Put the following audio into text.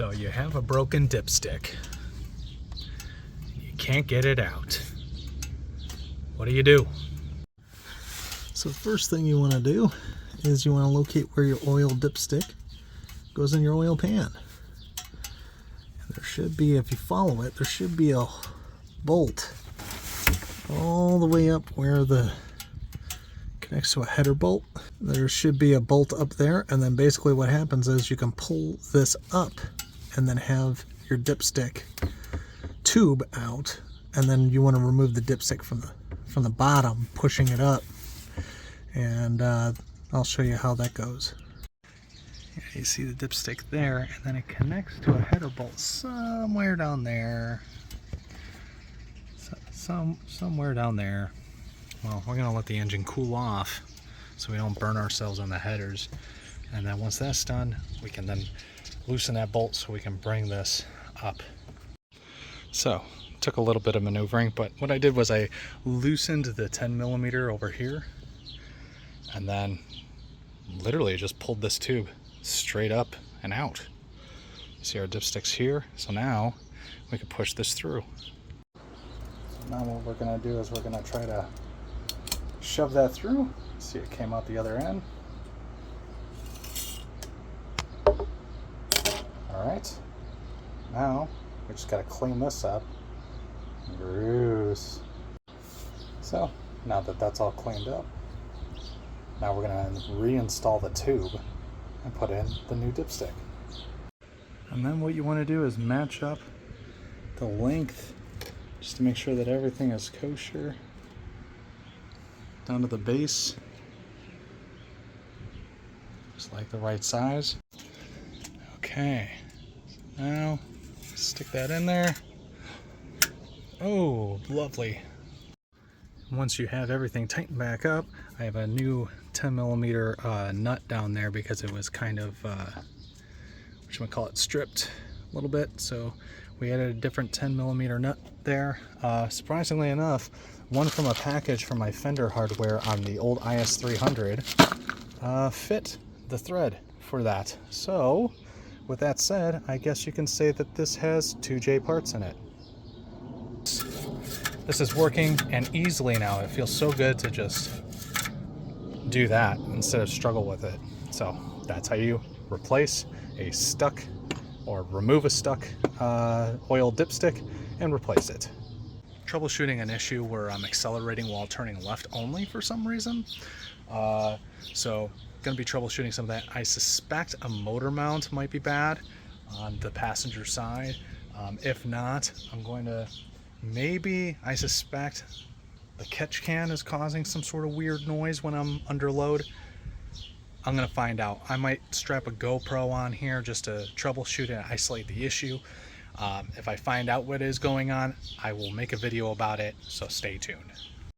So you have a broken dipstick. You can't get it out. What do? So the first thing you want to do is you want to locate where your oil dipstick goes in your oil pan. And there should be, if you follow it, there should be a bolt all the way up where the connects to a header bolt. There should be a bolt up there, and then basically what happens is you can pull this up and then have your dipstick tube out, and then you want to remove the dipstick from the bottom, pushing it up, and I'll show you how that goes. Yeah, you see the dipstick there, and then it connects to a header bolt somewhere down there. Somewhere down there. Well, we're gonna let the engine cool off so we don't burn ourselves on the headers, and then once that's done, we can then loosen that bolt so we can bring this up. So took a little bit of maneuvering, but what I did was I loosened the 10mm over here, and then literally just pulled this tube straight up and out. You see our dipsticks here, so now we can push this through. So now what we're going to do is we're going to try to shove that through. See, it came out the other end. Alright, now we just got to clean this up. Gross. So now that that's all cleaned up, now we're going to reinstall the tube and put in the new dipstick. And then what you want to do is match up the length just to make sure that everything is kosher down to the base, just like the right size. Okay, now stick that in there. Oh, lovely. Once you have everything tightened back up, I have a new 10mm nut down there because it was kind of stripped a little bit, so we added a different 10mm nut there. Surprisingly enough, one from a package from my fender hardware on the old IS300 fit the thread for that. So with that said, I guess you can say that this has 2J parts in it. This is working and easily now. It feels so good to just do that instead of struggle with it. So that's how you replace a stuck or remove a stuck oil dipstick and replace it. Troubleshooting an issue where I'm accelerating while turning left only for some reason. So going to be troubleshooting some of that. I suspect a motor mount might be bad on the passenger side. If not, I'm going to I suspect the catch can is causing some sort of weird noise when I'm under load. I'm going to find out. I might strap a GoPro on here just to troubleshoot and isolate the issue. If I find out what is going on, I will make a video about it, so stay tuned.